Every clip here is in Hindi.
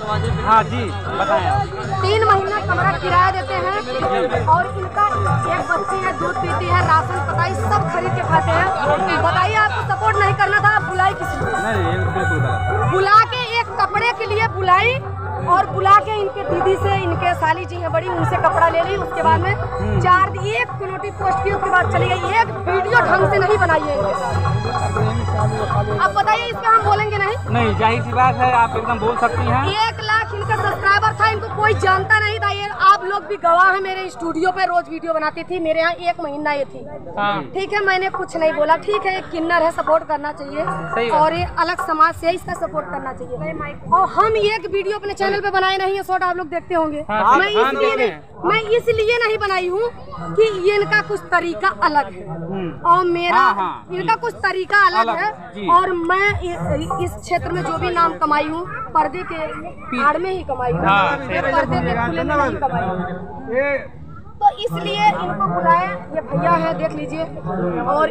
हाँ जी बताएं आप। 3 महीना कमरा किराया देते हैं और इनका एक बच्ची है, दूध पीती है, राशन पताई सब खरीद के खाते हैं। बताइए आपको सपोर्ट नहीं करना था, आप बुलाई किसी को? नहीं बिल्कुल बुला के एक कपड़े के लिए बुलाई और बुला के इनके दीदी से, इनके साली जी है बड़ी, उनसे कपड़ा ले ली। उसके बाद में 4 दिन एक कम्युनिटी पोस्ट की, उसके बाद चली गई। एक वीडियो ढंग से नहीं बनाई है। अब बताइए इस पे हम बोलेंगे नहीं? नहीं, जाहिर सी बात है, आप एकदम बोल सकती हैं। 1 लाख इनका सब्सक्राइबर था, इनको कोई जानता नहीं था। ये आप लोग भी गवाह हैं, मेरे स्टूडियो पे रोज वीडियो बनाती थी, मेरे यहाँ 1 महीना ये थी। ठीक है, मैंने कुछ नहीं बोला। ठीक है, एक किन्नर है, सपोर्ट करना चाहिए और ये अलग समाज से है, इसका सपोर्ट करना चाहिए। और हम एक वीडियो अपने चैनल पे बनाए नहीं है, शॉर्ट आप लोग देखते होंगे। मैं इसलिए नहीं बनाई हूँ कि ये इनका कुछ तरीका अलग है और मेरा इनका कुछ तरीका अलग है। और मैं इस क्षेत्र में जो भी नाम कमाई हूँ, पर्दे के आड़ में ही कमाई हूँ, पर्दे के खुले में नहीं कमाई हूँ। तो इसलिए इनको बुलाए, ये भैया है देख लीजिए। और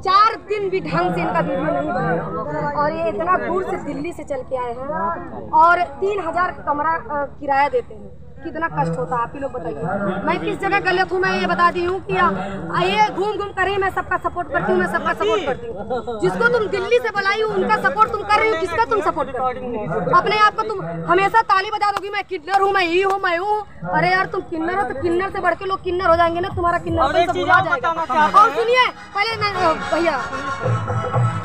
4 दिन भी ढंग से इनका वीडियो नहीं बनाया और ये इतना दूर से दिल्ली से चल के आए हैं और 3000 कमरा किराया देते हैं। कितना कष्ट होता है आप ही लोग बताइए। मैं किस जगह गलत हूँ मैं ये बता दी हूँ कि ये घूम घूम कर ही मैं सबका सपोर्ट करती हूँ, मैं सबका सपोर्ट करती हूँ। जिसको तुम दिल्ली से बुलाई हो उनका सपोर्ट तुम कर रही हो, किसका तुम सपोर्ट करती हो? अपने आप को तुम हमेशा ताली बजा दोगी, मैं किन्नर हूँ, मैं ये हूँ, मैं हूँ। अरे यार तुम किन्नर हो तो किन्नर से बढ़ के लोग किन्नर हो जाएंगे ना, तुम्हारा किन्नर सब भुला जाएगा। और सुनिए पहले भैया,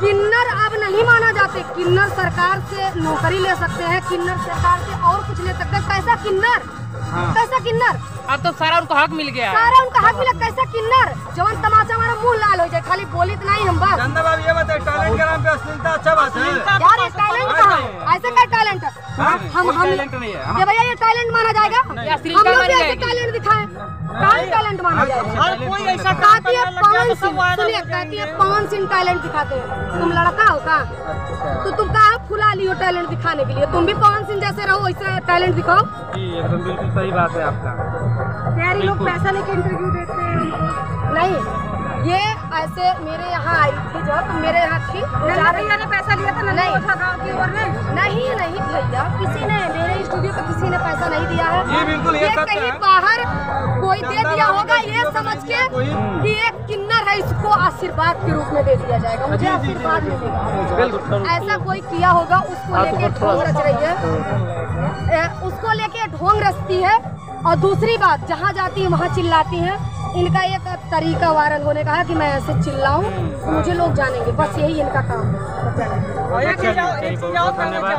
किन्नर अब नहीं माना जाते। किन्नर सरकार से नौकरी ले सकते हैं, किन्नर सरकार से और कुछ ले सकते हैं। कैसा किन्नर? कैसा किन्नर? अब तो सारा उनको हक मिल गया, सारा उनका हक मिला। कैसा किन्नर? जवान तमाचा हमारा मुंह लाल हो जाए, खाली बोली तो नहीं हम बात। चंदा बाबू ये बताए टैलेंट के नाम पे अश्लीलता अच्छा बात है यार? ये टैलेंट कहाँ है? ऐसे क्या टैलेंट है? हम ये भैया ये टैलेंट माना जाएगा? हम लोग भी ऐसे टैलेंट दिखाएं, टैलेंट माना जाएगा? हर कोई ऐसा कहती है पवन सिंह, सुनिए कहती है पवन सिंह टैलेंट दिखाते हैं। तुम लड़का हो का तो तुम कहा फुला लियो टैलेंट दिखाने के लिए? तुम भी पवन सिंह जैसे रहो, वैसे टैलेंट दिखाओ। एकदम बिल्कुल सही बात है आपका। यार लोग पैसा लेके इंटरव्यू देते हैं। नहीं, ये ऐसे मेरे यहाँ आई थी जब मेरे यहाँ थी, भैया ने पैसा लिया था? नहीं नहीं भैया, किसी ने मेरे स्टूडियो पे किसी ने पैसा नहीं दिया है। ये बिल्कुल ये सच कहीं है। बाहर कोई दे दिया होगा ये समझ के कि एक किन्नर है, इसको आशीर्वाद के रूप में दे दिया जाएगा, मुझे आशीर्वाद मिलेगा। ऐसा कोई किया होगा, उसको लेके ढोंग रच रही है, उसको लेके ढोंग रचती है। और दूसरी बात, जहाँ जाती है वहाँ चिल्लाती हैं। इनका एक तरीका वायरल होने का है कि मैं ऐसे चिल्लाऊं तो मुझे लोग जानेंगे, बस यही इनका काम है। धन्यवाद।